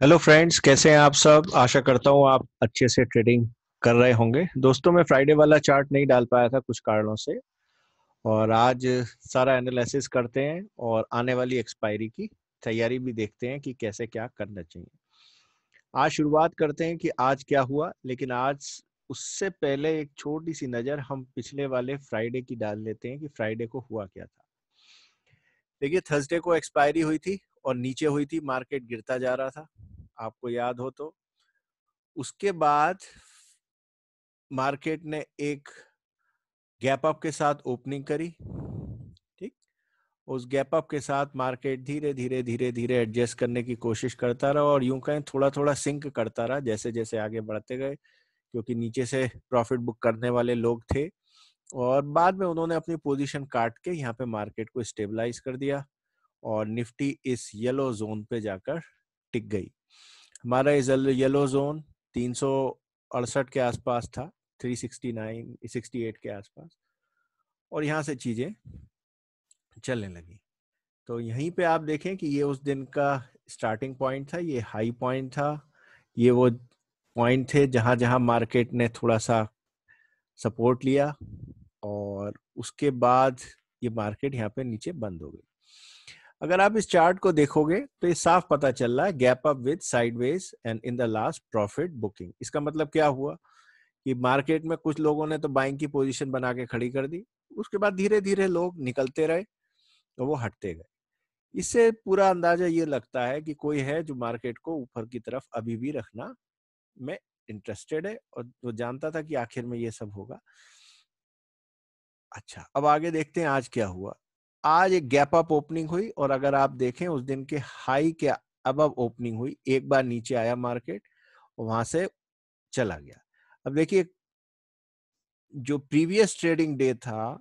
Hello friends, कैसे हैं आप सब। आशा करता हूँ आप अच्छे से ट्रेडिंग कर रहे होंगे। दोस्तों, मैं फ्राइडे वाला चार्ट नहीं डाल पाया था कुछ कारणों से, और आज सारा एनालिसिस करते हैं और आने वाली एक्सपायरी की तैयारी भी देखते हैं कि कैसे क्या करना चाहिए। आज शुरुआत करते हैं कि आज क्या हुआ, लेकिन आज उससे पहले एक छोटी सी नज़र हम पिछले वाले फ्राइडे की डाल लेते हैं कि फ्राइडे को हुआ क्या था। देखिए, थर्सडे को एक्सपायरी हुई थी और नीचे हुई थी, मार्केट गिरता जा रहा था, आपको याद हो तो। उसके बाद मार्केट ने एक गैप अप के साथ ओपनिंग करी। ठीक, उस गैप अप के साथ मार्केट धीरे धीरे धीरे धीरे एडजस्ट करने की कोशिश करता रहा और यूं कहें थोड़ा थोड़ा सिंक करता रहा जैसे जैसे आगे बढ़ते गए, क्योंकि नीचे से प्रॉफिट बुक करने वाले लोग थे। और बाद में उन्होंने अपनी पोजीशन काट के यहाँ पे मार्केट को स्टेबलाइज कर दिया और निफ्टी इस येलो जोन पे जाकर टिक गई। हमारा इस येलो जोन 368 के आसपास था, 369 68 के आसपास, और यहाँ से चीजें चलने लगी। तो यहीं पे आप देखें कि ये उस दिन का स्टार्टिंग पॉइंट था, ये हाई पॉइंट था, ये वो पॉइंट थे जहां जहां मार्केट ने थोड़ा सा सपोर्ट लिया और उसके बाद ये मार्केट यहाँ पे नीचे बंद हो गई। अगर आप इस चार्ट को देखोगे तो ये साफ पता चल रहा है, gap up with sideways and in the last profit booking. इसका मतलब क्या हुआ कि मार्केट में कुछ लोगों ने तो बाइंग की पोजीशन बना के खड़ी कर दी, उसके बाद धीरे धीरे लोग निकलते रहे और वो हटते गए। इससे पूरा अंदाजा ये लगता है कि कोई है जो मार्केट को ऊपर की तरफ अभी भी रखना में इंटरेस्टेड है और वो जानता था कि आखिर में ये सब होगा। अच्छा, अब आगे देखते हैं आज क्या हुआ। आज एक गैप अप ओपनिंग हुई और अगर आप देखें उस दिन के हाई के अब ओपनिंग हुई, एक बार नीचे आया मार्केट और वहां से चला गया। अब देखिए, जो प्रीवियस ट्रेडिंग डे था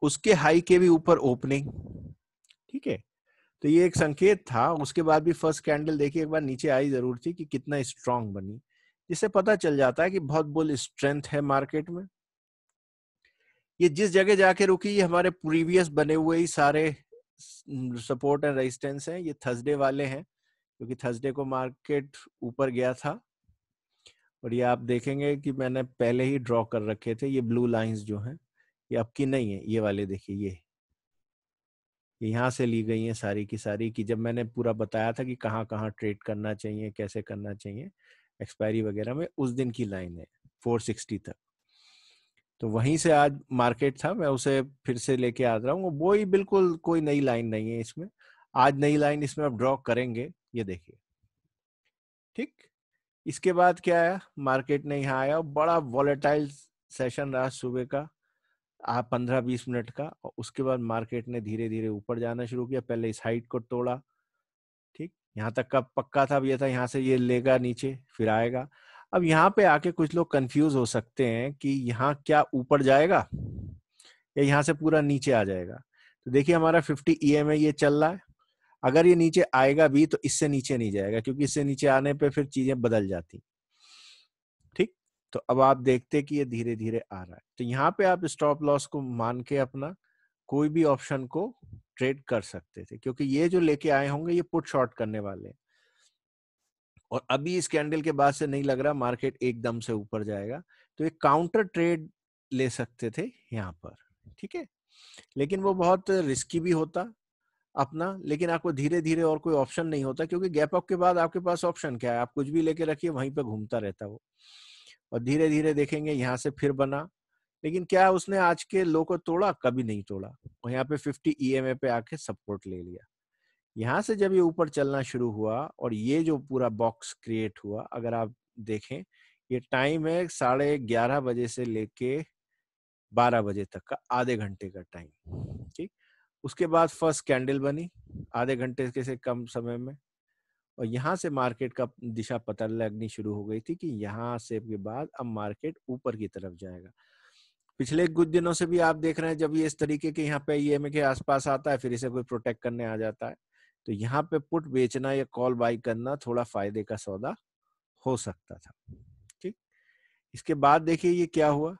उसके हाई के भी ऊपर ओपनिंग, ठीक है, तो ये एक संकेत था। उसके बाद भी फर्स्ट कैंडल देखिए एक बार नीचे आई जरूर थी कि कितना स्ट्रांग बनी, जिससे पता चल जाता है कि बहुत बुल स्ट्रेंथ है मार्केट में। ये जिस जगह जाके रुकी ये हमारे प्रीवियस बने हुए ही सारे सपोर्ट एंड रेजिस्टेंस हैं, ये थर्सडे वाले हैं, क्योंकि थर्सडे को मार्केट ऊपर गया था। और ये आप देखेंगे कि मैंने पहले ही ड्रॉ कर रखे थे, ये ब्लू लाइंस जो हैं ये अब की नहीं है, ये वाले देखिए, ये यहाँ से ली गई हैं सारी की सारी, कि जब मैंने पूरा बताया था कि कहाँ कहाँ ट्रेड करना चाहिए, कैसे करना चाहिए एक्सपायरी वगैरह में, उस दिन की लाइन है 460 तक। तो वहीं से आज मार्केट था, मैं उसे फिर से लेके आ रहा हूँ। वो ही बिल्कुल कोई नई लाइन नहीं है इसमें, आज नई लाइन इसमें अब ड्रॉ करेंगे, ये देखिए। ठीक, इसके बाद क्या आया, मार्केट ने यहाँ आया, बड़ा वॉलेटाइल सेशन रहा सुबह का, 15-20 मिनट का, और उसके बाद मार्केट ने धीरे धीरे ऊपर जाना शुरू किया। पहले इस हाइट को तोड़ा, ठीक, यहाँ तक का पक्का था, अब ये था यहाँ से ये लेगा नीचे फिर आएगा। अब यहाँ पे आके कुछ लोग कंफ्यूज हो सकते हैं कि यहाँ क्या ऊपर जाएगा या यहाँ से पूरा नीचे आ जाएगा। तो देखिए, हमारा 50 EMA ये चल रहा है, अगर ये नीचे आएगा भी तो इससे नीचे नहीं जाएगा, क्योंकि इससे नीचे आने पे फिर चीजें बदल जाती। ठीक, तो अब आप देखते कि ये धीरे धीरे आ रहा है, तो यहाँ पे आप स्टॉप लॉस को मान के अपना कोई भी ऑप्शन को ट्रेड कर सकते थे, क्योंकि ये जो लेके आए होंगे ये पुट शॉर्ट करने वाले हैं। और अभी इस कैंडल के बाद से नहीं लग रहा मार्केट एकदम से ऊपर जाएगा, तो एक काउंटर ट्रेड ले सकते थे यहाँ पर, ठीक है। लेकिन वो बहुत रिस्की भी होता अपना, लेकिन आपको धीरे धीरे और कोई ऑप्शन नहीं होता, क्योंकि गैप अप के बाद आपके पास ऑप्शन क्या है, आप कुछ भी लेके रखिए वहीं पे घूमता रहता वो। और धीरे धीरे देखेंगे यहाँ से फिर बना, लेकिन क्या उसने आज के लो को तोड़ा? कभी नहीं तोड़ा, और यहाँ पे 50 EMA पे आके सपोर्ट ले लिया। यहाँ से जब ये ऊपर चलना शुरू हुआ और ये जो पूरा बॉक्स क्रिएट हुआ, अगर आप देखें ये टाइम है 11:30 बजे से लेके 12 बजे तक का, आधे घंटे का टाइम, ठीक। उसके बाद फर्स्ट कैंडल बनी आधे घंटे के से कम समय में, और यहाँ से मार्केट का दिशा पता लगनी शुरू हो गई थी कि यहाँ से के बाद अब मार्केट ऊपर की तरफ जाएगा। पिछले कुछ दिनों से भी आप देख रहे हैं, जब ये इस तरीके के यहाँ पे ईएमए के आसपास आता है फिर इसे कोई प्रोटेक्ट करने आ जाता है, तो यहाँ पे पुट बेचना या कॉल बाई करना थोड़ा फायदे का सौदा हो सकता था, ठीक। इसके बाद देखिए ये क्या हुआ,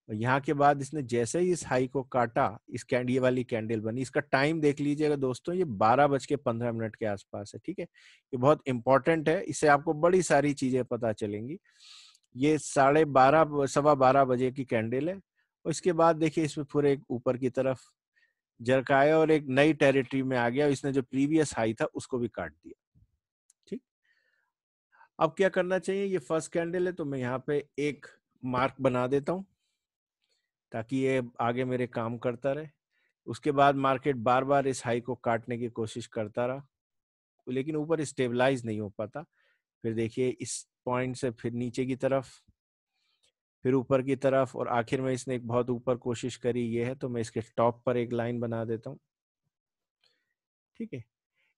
और यहाँ के बाद इसने जैसे ही इस हाई को काटा, इस कैंडल, ये वाली कैंडल बनी, इसका टाइम देख लीजिएगा दोस्तों, ये 12:15 के आसपास है। ठीक है, ये बहुत इंपॉर्टेंट है, इससे आपको बड़ी सारी चीजें पता चलेंगी। ये 12:30 12:15 बजे की कैंडल है। और इसके बाद देखिए इसमें पूरे ऊपर की तरफ जरकाया और एक नई टेरिटरी में आ गया। इसने जो प्रीवियस हाई था उसको भी काट दिया। ठीक, अब क्या करना चाहिए, ये फर्स्ट कैंडल है तो मैं यहाँ पे एक मार्क बना देता हूँ ताकि ये आगे मेरे काम करता रहे। उसके बाद मार्केट बार बार इस हाई को काटने की कोशिश करता रहा, लेकिन ऊपर स्टेबलाइज नहीं हो पाता। फिर देखिए इस पॉइंट से फिर नीचे की तरफ, फिर ऊपर की तरफ, और आखिर में इसने एक बहुत ऊपर कोशिश करी, ये है, तो मैं इसके टॉप पर एक लाइन बना देता हूँ। ठीक है,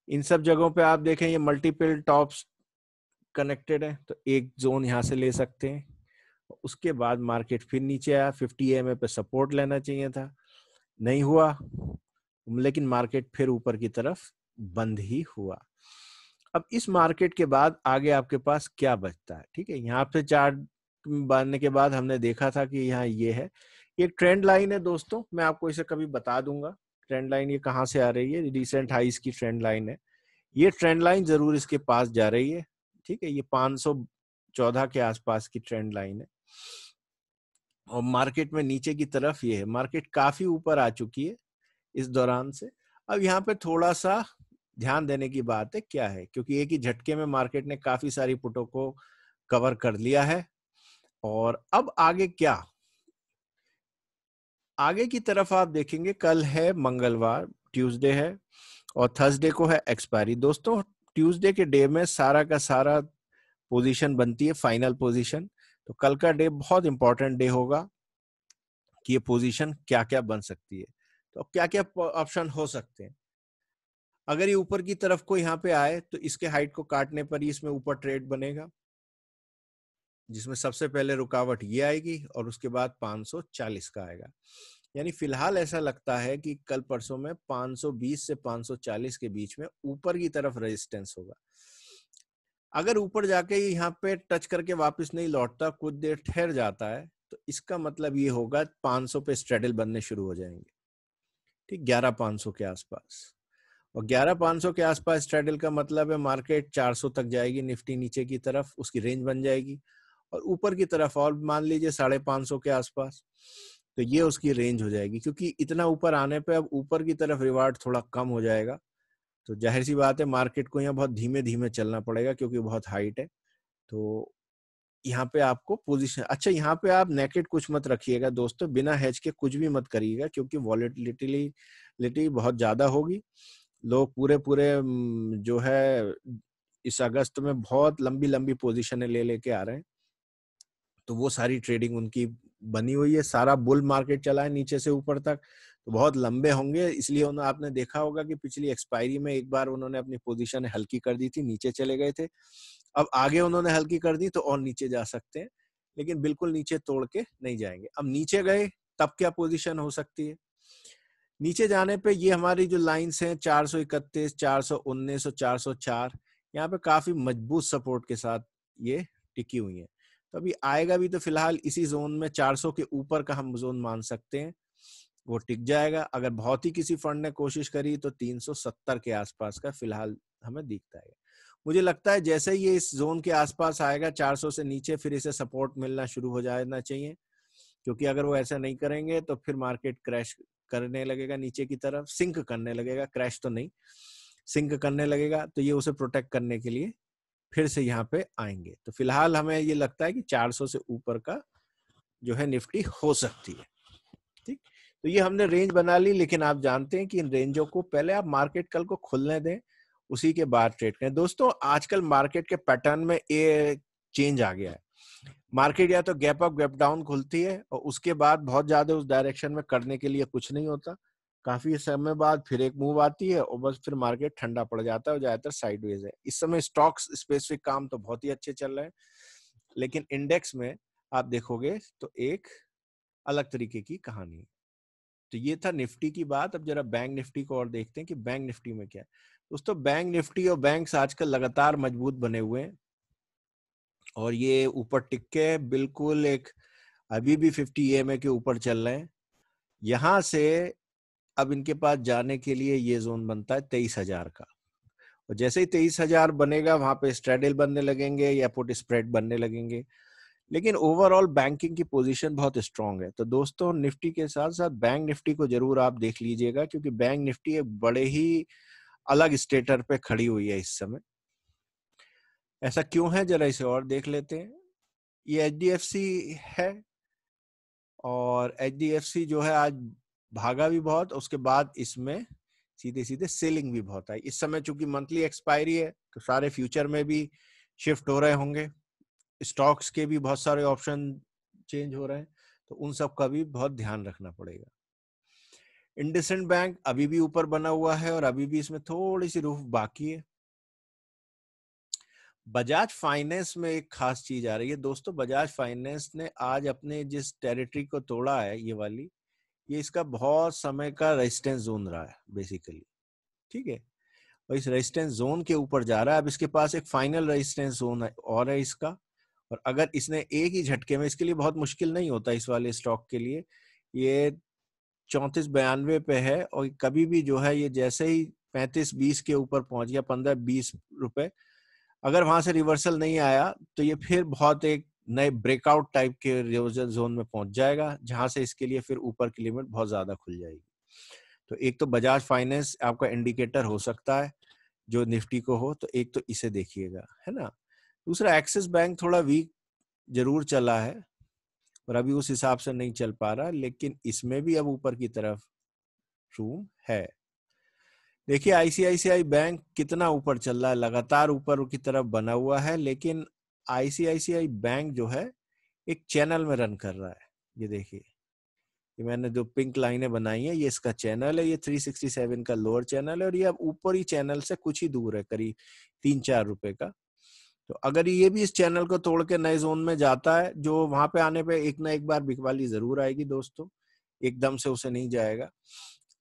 इन सब जगहों पे आप देखें ये मल्टीपल टॉप्स कनेक्टेड है, तो एक जोन यहाँ से ले सकते हैं। उसके बाद मार्केट फिर नीचे आया, 50 EMA पे सपोर्ट लेना चाहिए था, नहीं हुआ, लेकिन मार्केट फिर ऊपर की तरफ बंद ही हुआ। अब इस मार्केट के बाद आगे आपके पास क्या बचता है? ठीक है, यहाँ पे चार्ट बांधने के बाद हमने देखा था कि यहाँ ये है, ये ट्रेंड लाइन है दोस्तों, मैं आपको इसे कभी बता दूंगा। ट्रेंड लाइन ये कहाँ से आ रही है, रिसेंट हाइस की ट्रेंड लाइन है। ये ट्रेंड लाइन जरूर इसके पास जा रही है। ठीक है, ये 514 के आसपास की ट्रेंड लाइन है। और मार्केट में नीचे की तरफ ये है, मार्केट काफी ऊपर आ चुकी है इस दौरान से। अब यहाँ पे थोड़ा सा ध्यान देने की बात है, क्या है, क्योंकि एक ही झटके में मार्केट ने काफी सारी पुटों को कवर कर लिया है। और अब आगे क्या, आगे की तरफ आप देखेंगे, कल है मंगलवार, ट्यूसडे है, और थर्सडे को है एक्सपायरी। दोस्तों ट्यूसडे के डे में सारा का सारा पोजीशन बनती है, फाइनल पोजीशन। तो कल का डे बहुत इंपॉर्टेंट डे होगा कि ये पोजीशन क्या क्या बन सकती है। तो क्या क्या ऑप्शन हो सकते हैं, अगर ये ऊपर की तरफ को यहाँ पे आए तो इसके हाइट को काटने पर ही इसमें ऊपर ट्रेड बनेगा, जिसमें सबसे पहले रुकावट ये आएगी और उसके बाद 540 का आएगा। यानी फिलहाल ऐसा लगता है कि कल परसों में 520 से 540 के बीच में ऊपर की तरफ रेजिस्टेंस होगा। अगर ऊपर जाके यहाँ पे टच करके वापस नहीं लौटता, कुछ देर ठहर जाता है, तो इसका मतलब ये होगा 500 पे स्ट्रेडल बनने शुरू हो जाएंगे। ठीक, 11,500 के आसपास। और 11,500 के आसपास स्ट्रेडल का मतलब है मार्केट 400 तक जाएगी, निफ्टी नीचे की तरफ उसकी रेंज बन जाएगी, और ऊपर की तरफ और मान लीजिए 550 के आसपास, तो ये उसकी रेंज हो जाएगी। क्योंकि इतना ऊपर आने पे अब ऊपर की तरफ रिवार्ड थोड़ा कम हो जाएगा, तो जाहिर सी बात है मार्केट को यहाँ बहुत धीमे धीमे चलना पड़ेगा क्योंकि बहुत हाइट है। तो यहाँ पे आपको पोजीशन, अच्छा यहाँ पे आप नेकेड कुछ मत रखिएगा दोस्तों, बिना हेज के कुछ भी मत करिएगा, क्योंकि वॉलेटिलिटी बहुत ज्यादा होगी। लोग पूरे पूरे जो है इस अगस्त में बहुत लंबी लंबी पोजीशनें ले लेके आ रहे हैं, तो वो सारी ट्रेडिंग उनकी बनी हुई है। सारा बुल मार्केट चला है नीचे से ऊपर तक, तो बहुत लंबे होंगे। इसलिए आपने देखा होगा कि पिछली एक्सपायरी में एक बार उन्होंने अपनी पोजीशन हल्की कर दी थी, नीचे चले गए थे। अब आगे उन्होंने हल्की कर दी तो और नीचे जा सकते हैं, लेकिन बिल्कुल नीचे तोड़ के नहीं जाएंगे। अब नीचे गए तब क्या पोजीशन हो सकती है, नीचे जाने पे ये हमारी जो लाइंस हैं 431, 419 और 404, यहाँ पे काफी मजबूत सपोर्ट के साथ ये टिकी हुई है। तो अभी आएगा भी तो फिलहाल इसी जोन में 400 के ऊपर का हम जोन मान सकते हैं, वो टिक जाएगा। अगर बहुत ही किसी फंड ने कोशिश करी तो 370 के आसपास का फिलहाल हमें दिखता है। मुझे लगता है जैसे ये इस जोन के आसपास आएगा 400 से नीचे, फिर इसे सपोर्ट मिलना शुरू हो जाना चाहिए, क्योंकि अगर वो ऐसा नहीं करेंगे तो फिर मार्केट क्रैश करने लगेगा, नीचे की तरफ सिंक करने लगेगा, क्रैश तो नहीं, सिंक करने लगेगा। तो ये उसे प्रोटेक्ट करने के लिए फिर से यहाँ पे आएंगे। तो फिलहाल हमें ये लगता है कि 400 से ऊपर का जो है निफ्टी हो सकती है। ठीक, तो ये हमने रेंज बना ली, लेकिन आप जानते हैं कि इन रेंजों को पहले आप मार्केट कल को खुलने दें, उसी के बाद ट्रेड करें। दोस्तों आजकल मार्केट के पैटर्न में ये चेंज आ गया है, मार्केट या तो गैप अप गैप डाउन खुलती है और उसके बाद बहुत ज्यादा उस डायरेक्शन में करने के लिए कुछ नहीं होता, काफी समय बाद फिर एक मूव आती है और बस फिर मार्केट ठंडा पड़ जाता है और ज्यादातर साइडवेज है। इस समय स्टॉक्स स्पेसिफिक काम तो बहुत ही अच्छे चल रहे हैं, लेकिन इंडेक्स में आप देखोगे तो एक अलग तरीके की कहानी है। तो ये था निफ्टी की बात। अब जरा बैंक निफ्टी को और देखते हैं कि बैंक निफ्टी में क्या है। दोस्तों बैंक निफ्टी और बैंक्स आजकल लगातार मजबूत बने हुए हैं और ये ऊपर टिक के बिल्कुल एक अभी भी 50 EMA के ऊपर चल रहे हैं। यहां से अब इनके पास जाने के लिए ये जोन बनता है 23,000 का, और जैसे ही 23,000 बनेगा वहां पे स्ट्रेडल बनने लगेंगे या पुट स्प्रेड बनने लगेंगे। लेकिन ओवरऑल बैंकिंग की पोजीशन बहुत स्ट्रांग है। तो दोस्तों, निफ्टी के साथ साथ बैंक निफ्टी को जरूर आप देख लीजिएगा, क्योंकि बैंक निफ्टी एक बड़े ही अलग स्टेटर पे खड़ी हुई है इस समय। ऐसा क्यों है, जरा इसे और देख लेते हैं। ये HDFC है, और HDFC जो है आज भागा भी बहुत, उसके बाद इसमें सीधे सीधे सेलिंग भी बहुत आई। इस समय चूंकि मंथली एक्सपायरी है तो सारे फ्यूचर में भी शिफ्ट हो रहे होंगे, स्टॉक्स के भी बहुत सारे ऑप्शन चेंज हो रहे हैं, तो उन सब का भी बहुत ध्यान रखना पड़ेगा। इंडसइंड बैंक अभी भी ऊपर बना हुआ है और अभी भी इसमें थोड़ी सी रूफ बाकी है। बजाज फाइनेंस में एक खास चीज आ रही है दोस्तों। बजाज फाइनेंस ने आज अपने जिस टेरिटरी को तोड़ा है, ये वाली, ये इसका बहुत समय का रेजिस्टेंस जोन रहा है बेसिकली, ठीक है। और इस रेजिस्टेंस जोन के ऊपर जा रहा है। अब इसके पास एक फाइनल रेजिस्टेंस जोन है और है इसका, और अगर इसने एक ही झटके में, इसके लिए बहुत मुश्किल नहीं होता इस वाले स्टॉक के लिए, ये 3492 पे है, और कभी भी जो है ये जैसे ही 35-20 के ऊपर पहुंच गया, 15-20 रुपए, अगर वहां से रिवर्सल नहीं आया तो ये फिर बहुत एक नए ब्रेकआउट टाइप के रिवर्सल जोन में पहुंच जाएगा, जहां से इसके लिए फिर ऊपर की लिमिट बहुत ज्यादा खुल जाएगी। तो एक तो बजाज फाइनेंस आपका इंडिकेटर हो सकता है जो निफ्टी को हो, तो एक तो इसे देखिएगा, है ना। दूसरा, एक्सिस बैंक थोड़ा वीक जरूर चला है और अभी उस हिसाब से नहीं चल पा रहा, लेकिन इसमें भी अब ऊपर की तरफ रूम है। देखिए ICICI बैंक कितना ऊपर चल रहा है, लगातार ऊपर की तरफ बना हुआ है, लेकिन ICICI बैंक जो है एक चैनल में रन कर रहा है। ये देखिए, ये मैंने जो पिंक लाइनें बनाई है, ये इसका चैनल है, ये 367 का लोअर चैनल है, और ये अब ऊपर ही चैनल से कुछ ही दूर है, करीब 3-4 रुपए का। तो अगर ये भी इस चैनल को तोड़ के नए जोन में जाता है, जो वहां पे आने पे एक ना एक बार बिकवाली जरूर आएगी दोस्तों, एकदम से उसे नहीं जाएगा।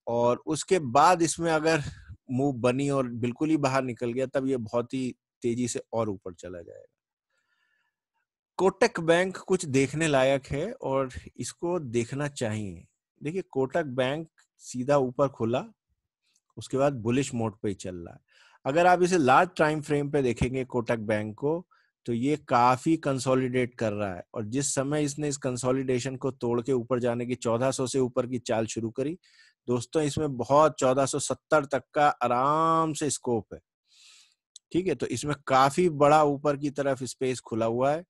और उसके बाद इसमें अगर मूव बनी और बिल्कुल ही बाहर निकल गया, तब ये बहुत ही तेजी से और ऊपर चला जाएगा। कोटक बैंक कुछ देखने लायक है और इसको देखना चाहिए। देखिए, कोटक बैंक सीधा ऊपर खुला, उसके बाद बुलिश मोड पे ही चल रहा है। अगर आप इसे लार्ज टाइम फ्रेम पे देखेंगे कोटक बैंक को, तो ये काफी कंसोलिडेट कर रहा है, और जिस समय इसने इस कंसोलिडेशन को तोड़ के ऊपर जाने की 1400 से ऊपर की चाल शुरू करी दोस्तों, इसमें बहुत 1470 तक का आराम से स्कोप है, ठीक है। तो इसमें काफी बड़ा ऊपर की तरफ स्पेस खुला हुआ है,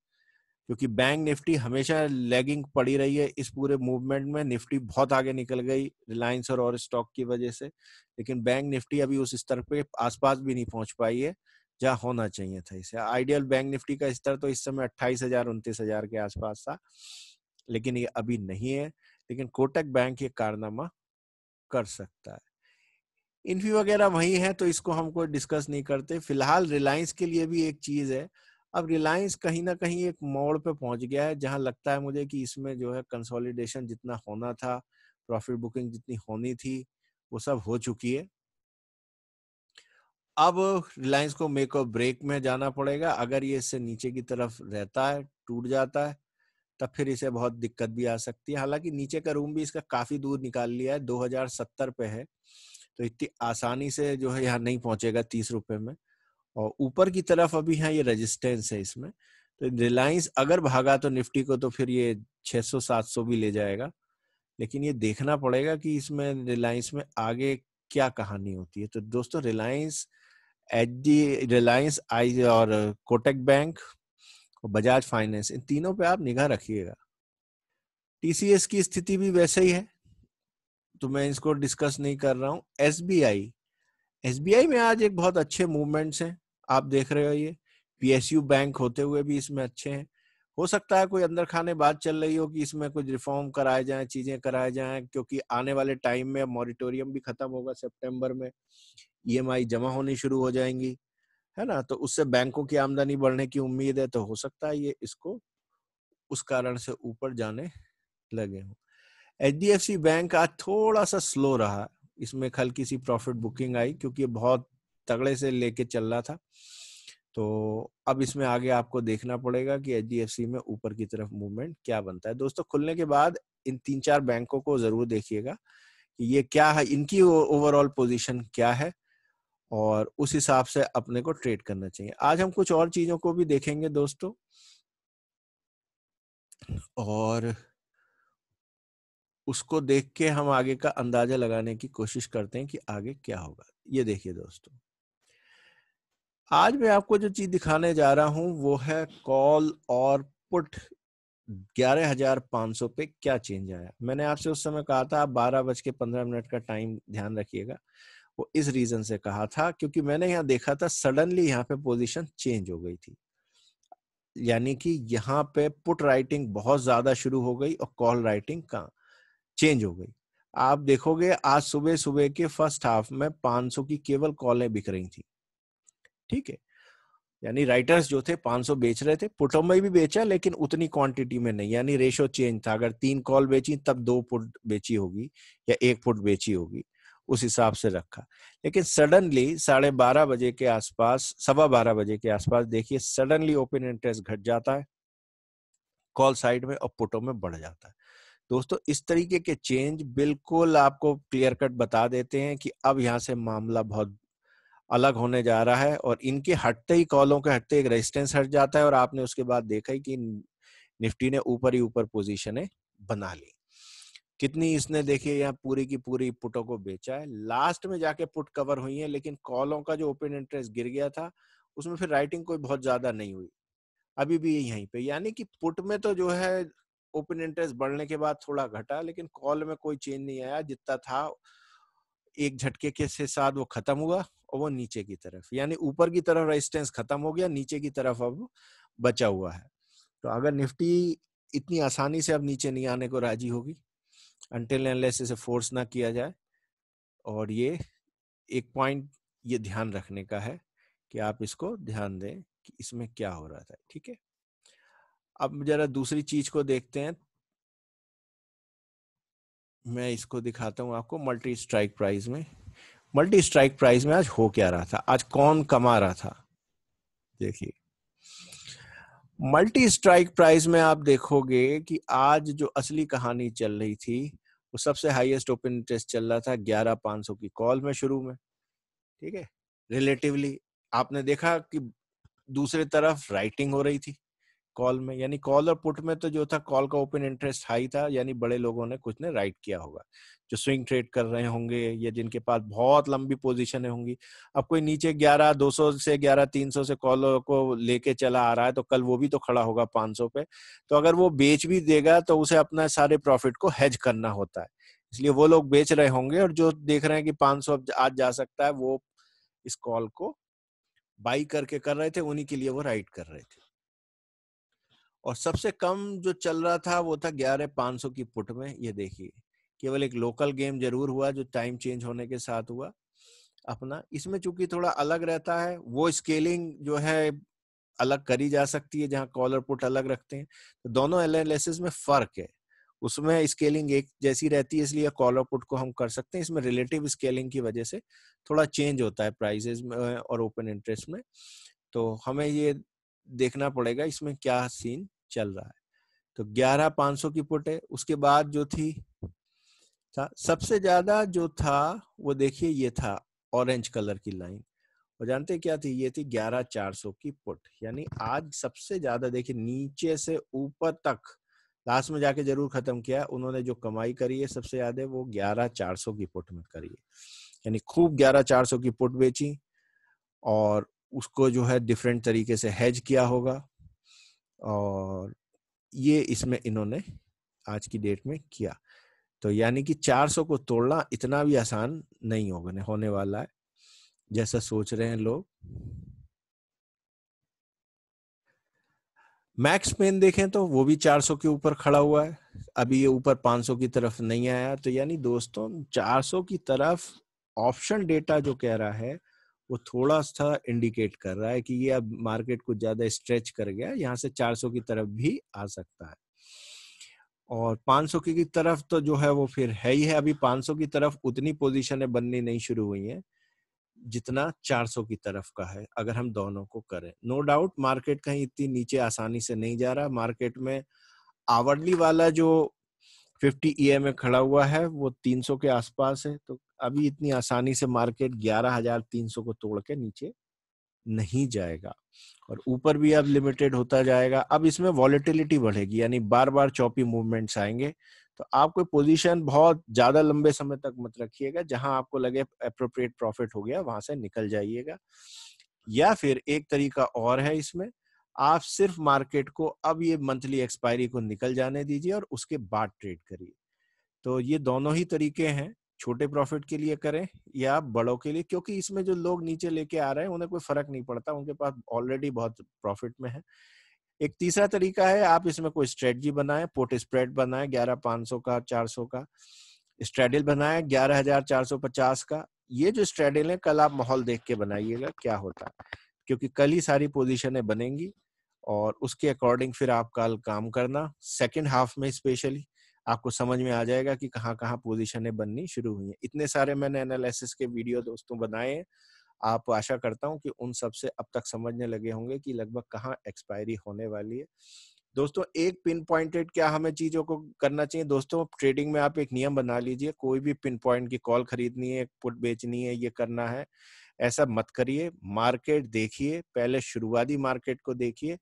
क्योंकि बैंक निफ्टी हमेशा लैगिंग पड़ी रही है इस पूरे मूवमेंट में। निफ्टी बहुत आगे निकल गई रिलायंस और स्टॉक की वजह से, लेकिन बैंक निफ्टी अभी उस स्तर पे आसपास भी नहीं पहुंच पाई है जहां होना चाहिए था इसे। आइडियल बैंक निफ्टी का स्तर तो इस समय 28,000-29,000 के आसपास था, लेकिन ये अभी नहीं है। लेकिन कोटक बैंक ये कारनामा कर सकता है। इन्फी वगैरह वही है, तो इसको हम कोई डिस्कस नहीं करते। फिलहाल रिलायंस के लिए भी एक चीज है, अब रिलायंस कहीं ना कहीं एक मोड़ पे पहुंच गया है, जहां लगता है मुझे कि इसमें जो है कंसोलिडेशन जितना होना था, प्रॉफिट बुकिंग जितनी होनी थी, वो सब हो चुकी है। अब रिलायंस को मेक और ब्रेक में जाना पड़ेगा। अगर ये इससे नीचे की तरफ रहता है, टूट जाता है, तब फिर इसे बहुत दिक्कत भी आ सकती है। हालांकि नीचे का रूम भी इसका काफी दूर निकाल लिया है, 2070 पे है, तो इतनी आसानी से जो है यहाँ नहीं पहुंचेगा 30 रुपए में। और ऊपर की तरफ अभी है ये रेजिस्टेंस है इसमें, तो रिलायंस अगर भागा तो निफ्टी को तो फिर ये 600-700 भी ले जाएगा। लेकिन ये देखना पड़ेगा कि इसमें रिलायंस में आगे क्या कहानी होती है। तो दोस्तों, रिलायंस आई और कोटक बैंक और बजाज फाइनेंस, इन तीनों पे आप निगाह रखिएगा। TCS की स्थिति भी वैसे ही है, तो मैं इसको डिस्कस नहीं कर रहा हूँ। एसबीआई में आज एक बहुत अच्छे मूवमेंट्स हैं, आप देख रहे हो। ये PSU बैंक होते हुए भी इसमें अच्छे हैं। हो सकता है कोई अंदर खाने बात चल रही हो कि इसमें कुछ रिफॉर्म कराए जाएं, चीजें कराए जाएं, क्योंकि आने वाले टाइम में मॉरिटोरियम भी खत्म होगा सितंबर में, EMI जमा होनी शुरू हो जाएंगी, है ना। तो उससे बैंकों की आमदनी बढ़ने की उम्मीद है, तो हो सकता है ये इसको उस कारण से ऊपर जाने लगे हों। HDFC बैंक आज थोड़ा सा स्लो रहा, इसमें हल्की सी प्रॉफिट बुकिंग आई, क्योंकि बहुत तगड़े से लेके चल रहा था। तो अब इसमें आगे आपको देखना पड़ेगा कि एचडीएफसी में ऊपर की तरफ मूवमेंट क्या बनता है। दोस्तों खुलने के बाद इन 3-4 बैंकों को जरूर देखिएगा कि ये क्या है, इनकी ओवरऑल पोजीशन क्या है, और उस हिसाब से अपने को ट्रेड करना चाहिए। आज हम कुछ और चीजों को भी देखेंगे दोस्तों, और उसको देख के हम आगे का अंदाजा लगाने की कोशिश करते हैं कि आगे क्या होगा। ये देखिए दोस्तों, आज मैं आपको जो चीज दिखाने जा रहा हूं वो है कॉल और पुट 11,500 पे क्या चेंज आया। मैंने आपसे उस समय कहा था आप 12:15 का टाइम ध्यान रखिएगा। वो इस रीजन से कहा था क्योंकि मैंने यहाँ देखा था सडनली यहाँ पे पोजीशन चेंज हो गई थी, यानी कि यहाँ पे पुट राइटिंग बहुत ज्यादा शुरू हो गई और कॉल राइटिंग का चेंज हो गई। आप देखोगे आज सुबह सुबह के फर्स्ट हाफ में 500 की केवल कॉलें बिक रही थी, ठीक है। यानी राइटर्स जो थे 500 बेच रहे थे, पुटों में भी बेचा लेकिन उतनी क्वांटिटी में नहीं, यानी रेशो चेंज था। अगर 3 कॉल बेची तब 2 पुट बेची होगी या 1 पुट बेची होगी, उस हिसाब से रखा। लेकिन सडनली 12:30 के आसपास, 12:15 के आसपास देखिए सडनली ओपन इंटरेस्ट घट जाता है कॉल साइड में और पुटों में बढ़ जाता है। दोस्तों इस तरीके के चेंज बिल्कुल आपको क्लियर कट बता देते हैं कि अब यहाँ से मामला बहुत अलग होने जा रहा है, और इनके हटते ही, कॉलों के हटते एक रेजिस्टेंस हट जाता है, और आपने उसके बाद देखा ही कि निफ्टी ने ऊपर ही ऊपर पोजीशनें बना ली। कितनी इसने देखिए यहाँ पूरी की पूरी पुटों को बेचा है, लास्ट में जाके पुट कवर हुई है, लेकिन कॉलों का जो ओपन इंटरेस्ट गिर गया था उसमें फिर राइटिंग कोई बहुत ज्यादा नहीं हुई, अभी भी यहीं पे। यानी कि पुट में तो जो है ओपन इंटरेस्ट बढ़ने के बाद थोड़ा घटा, लेकिन कॉल में कोई चेंज नहीं आया, जितना था एक झटके के साथ वो खत्म हुआ और वो नीचे की तरफ, यानी ऊपर की तरफ रेजिस्टेंस खत्म हो गया, नीचे की तरफ अब बचा हुआ है। तो अगर निफ्टी इतनी आसानी से अब नीचे नहीं आने को राजी होगी अनटिल अनलेस इसे फोर्स ना किया जाए, और ये एक पॉइंट ये ध्यान रखने का है कि आप इसको ध्यान दें कि इसमें क्या हो रहा था, ठीक है। अब जरा दूसरी चीज को देखते हैं, मैं इसको दिखाता हूं आपको मल्टी स्ट्राइक प्राइस में। मल्टी स्ट्राइक प्राइस में आज हो क्या रहा था, आज कौन कमा रहा था, देखिए मल्टी स्ट्राइक प्राइस में आप देखोगे कि आज जो असली कहानी चल रही थी वो सबसे हाईएस्ट ओपन इंटरेस्ट चल रहा था 11,500 की कॉल में शुरू में, ठीक है। रिलेटिवली आपने देखा कि दूसरे तरफ राइटिंग हो रही थी कॉल में, यानी कॉल और पुट में तो जो था कॉल का ओपन इंटरेस्ट हाई था, यानी बड़े लोगों ने कुछ ने राइट किया होगा, जो स्विंग ट्रेड कर रहे होंगे या जिनके पास बहुत लंबी पोजीशनें होंगी। अब कोई नीचे 11,200 से 11,300 से कॉल को लेके चला आ रहा है तो कल वो भी तो खड़ा होगा 500 पे, तो अगर वो बेच भी देगा तो उसे अपना सारे प्रॉफिट को हेज करना होता है, इसलिए वो लोग बेच रहे होंगे, और जो देख रहे हैं कि 500 आज जा सकता है वो इस कॉल को बाई करके कर रहे थे, उन्हीं के लिए वो राइट कर रहे थे। और सबसे कम जो चल रहा था वो था 11,500 की पुट में। ये देखिए केवल एक लोकल गेम जरूर हुआ जो टाइम चेंज होने के साथ हुआ अपना, इसमें चूंकि थोड़ा अलग रहता है, वो स्केलिंग जो है अलग करी जा सकती है, जहां कॉल और पुट अलग रखते हैं, तो दोनों एनालिसिस में फर्क है। उसमें स्केलिंग एक जैसी रहती है, इसलिए कॉल और पुट को हम कर सकते हैं, इसमें रिलेटिव स्केलिंग की वजह से थोड़ा चेंज होता है प्राइसेस में और ओपन इंटरेस्ट में, तो हमें ये देखना पड़ेगा इसमें क्या सीन चल रहा है। तो 11,500 की पुट है, उसके बाद जो थी था सबसे ज्यादा जो था वो देखिए ये था ऑरेंज कलर की लाइन, और जानते हैं क्या थी, ये थी 11,400 की पुट। यानी आज सबसे ज्यादा देखिए नीचे से ऊपर तक लास्ट में जाके जरूर खत्म किया, उन्होंने जो कमाई करी है सबसे ज्यादा वो 11,400 की पुट में करी है, यानी खूब 11,400 की पुट बेची और उसको जो है डिफरेंट तरीके से हेज किया होगा, और ये इसमें इन्होंने आज की डेट में किया। तो यानी कि 400 को तोड़ना इतना भी आसान नहीं होने वाला है जैसा सोच रहे हैं लोग। मैक्स पेन देखें तो वो भी 400 के ऊपर खड़ा हुआ है, अभी ये ऊपर 500 की तरफ नहीं आया, तो यानी दोस्तों 400 की तरफ ऑप्शन डेटा जो कह रहा है वो थोड़ा सा इंडिकेट कर रहा है कि ये अब मार्केट कुछ ज्यादा स्ट्रेच कर गया, यहाँ से 400 की तरफ भी आ सकता है। और 500 की तरफ तो जो है वो फिर है ही है, अभी 500 की तरफ उतनी पोजीशनें बननी नहीं शुरू हुई हैं जितना 400 की तरफ का है अगर हम दोनों को करें। नो डाउट मार्केट कहीं इतनी नीचे आसानी से नहीं जा रहा। मार्केट में आवरली वाला जो 50 EM में खड़ा हुआ है वो 300 के आसपास है, तो अभी इतनी आसानी से मार्केट 11,300 को तोड़ के नीचे नहीं जाएगा और ऊपर भी अब लिमिटेड होता जाएगा। अब इसमें वॉलेटिलिटी बढ़ेगी, यानी बार बार चॉपी मूवमेंट्स आएंगे, तो आप कोई पोजीशन बहुत ज्यादा लंबे समय तक मत रखिएगा। जहां आपको लगे अप्रोप्रिएट प्रॉफिट हो गया वहां से निकल जाइएगा। या फिर एक तरीका और है इसमें, आप सिर्फ मार्केट को अब ये मंथली एक्सपायरी को निकल जाने दीजिए और उसके बाद ट्रेड करिए। तो ये दोनों ही तरीके हैं, छोटे प्रॉफिट के लिए करें या बड़ों के लिए, क्योंकि इसमें जो लोग नीचे लेके आ रहे हैं उन्हें कोई फर्क नहीं पड़ता, उनके पास ऑलरेडी बहुत प्रॉफिट में है। एक तीसरा तरीका है, आप इसमें कोई स्ट्रेटजी बनाएं, पुट स्प्रेड बनाएं 11,500 का, 400 का स्ट्रेडल बनाएं 11,450 का। ये जो स्ट्रेडल है कल आप माहौल देख के बनाइएगा क्या होता है, क्योंकि कल ही सारी पोजीशनें बनेंगी और उसके अकॉर्डिंग फिर आप कल काम करना। सेकेंड हाफ में स्पेशली आपको समझ में आ जाएगा कि कहाँ कहाँ पोजीशनें बननी शुरू हुई हैं। इतने सारे मैंने एनालिसिस के वीडियो दोस्तों बनाए हैं, आप आशा करता हूं कि उन सब से अब तक समझने लगे होंगे कि लगभग कहाँ एक्सपायरी होने वाली है। दोस्तों एक पिन पॉइंटेड क्या हमें चीजों को करना चाहिए दोस्तों, ट्रेडिंग में आप एक नियम बना लीजिए, कोई भी पिन पॉइंट की कॉल खरीदनी है, पुट बेचनी है, ये करना है, ऐसा मत करिए। मार्केट देखिए, पहले शुरुआती मार्केट को देखिए,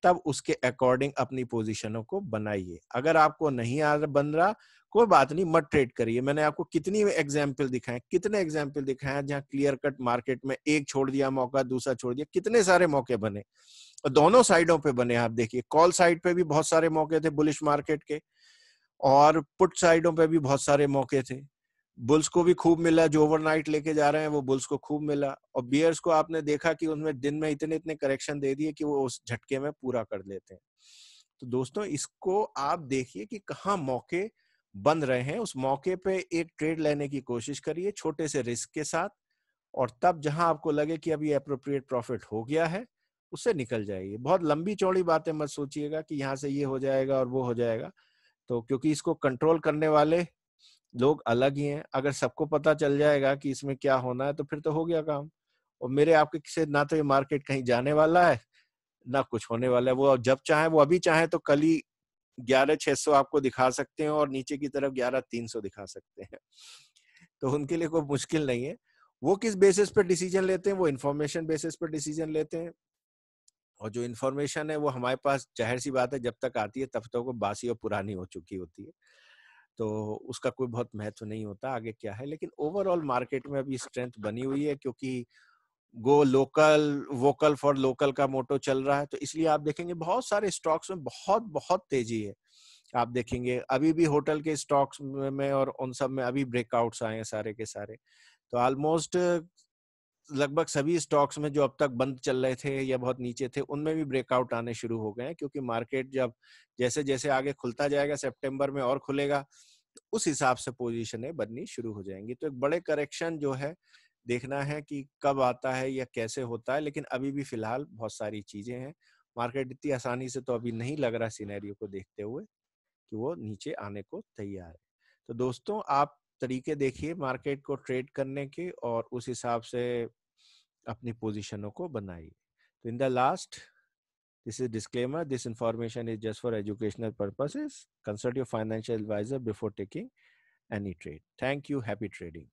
तब उसके अकॉर्डिंग अपनी पोजीशनों को बनाइए। अगर आपको नहीं आ बन रहा कोई बात नहीं, मत ट्रेड करिए। मैंने आपको कितनी एग्जाम्पल दिखाए, कितने एग्जाम्पल दिखाए जहां क्लियर कट मार्केट में एक छोड़ दिया मौका, दूसरा छोड़ दिया, कितने सारे मौके बने और दोनों साइडों पे बने। आप देखिए कॉल साइड पे भी बहुत सारे मौके थे बुलिश मार्केट के, और पुट साइडों पे भी बहुत सारे मौके थे। बुल्स को भी खूब मिला, जो ओवरनाइट लेके जा रहे हैं वो बुल्स को खूब मिला, और बियर्स को आपने देखा कि उनमें दिन में इतने इतने करेक्शन दे दिए कि वो उस झटके में पूरा कर लेते हैं। तो दोस्तों इसको आप देखिए कि कहाँ मौके बन रहे हैं, उस मौके पे एक ट्रेड लेने की कोशिश करिए छोटे से रिस्क के साथ, और तब जहां आपको लगे कि अभी अप्रोप्रिएट प्रॉफिट हो गया है उससे निकल जाइए। बहुत लंबी चौड़ी बातें मत सोचिएगा कि यहाँ से ये हो जाएगा और वो हो जाएगा, तो क्योंकि इसको कंट्रोल करने वाले लोग अलग ही हैं। अगर सबको पता चल जाएगा कि इसमें क्या होना है तो फिर तो हो गया काम, और मेरे आपके किसी ना तो ये मार्केट कहीं जाने वाला है ना कुछ होने वाला है। वो जब चाहे, वो अभी चाहे तो कल ही 11,600 आपको दिखा सकते हैं और नीचे की तरफ 11,300 दिखा सकते हैं। तो उनके लिए कोई मुश्किल नहीं है। वो किस बेसिस पर डिसीजन लेते हैं, वो इन्फॉर्मेशन बेसिस पर डिसीजन लेते हैं, और जो इन्फॉर्मेशन है वो हमारे पास जाहिर सी बात है जब तक आती है तब तक वो बासी और पुरानी हो चुकी होती है, तो उसका कोई बहुत महत्व नहीं होता आगे क्या है। लेकिन ओवरऑल मार्केट में अभी स्ट्रेंथ बनी हुई है, क्योंकि go local vocal for local का मोटो चल रहा है। तो इसलिए आप देखेंगे बहुत सारे स्टॉक्स में बहुत बहुत तेजी है। आप देखेंगे अभी भी होटल के स्टॉक्स में और उन सब में अभी ब्रेकआउट्स आए हैं सारे के सारे। तो ऑलमोस्ट लगभग सभी स्टॉक्स में जो अब तक बंद चल रहे थे या बहुत नीचे थे उनमें भी ब्रेकआउट आने शुरू हो गए हैं, क्योंकि मार्केट जब जैसे जैसे आगे खुलता जाएगा, सितंबर में और खुलेगा, उस हिसाब से पोजीशनें बननी शुरू हो जाएंगी। तो एक बड़े करेक्शन जो है देखना है कि कब आता है या कैसे होता है, लेकिन अभी भी फिलहाल बहुत सारी चीजें हैं। मार्केट इतनी आसानी से तो अभी नहीं लग रहा सिनेरियो को देखते हुए कि वो नीचे आने को तैयार है। तो दोस्तों आप तरीके देखिए मार्केट को ट्रेड करने के और उस हिसाब से अपनी पोजीशनों को बनाइए। तो in the last, this is disclaimer, this information is just for educational purposes. Consult your financial advisor before taking any trade. Thank you. Happy trading.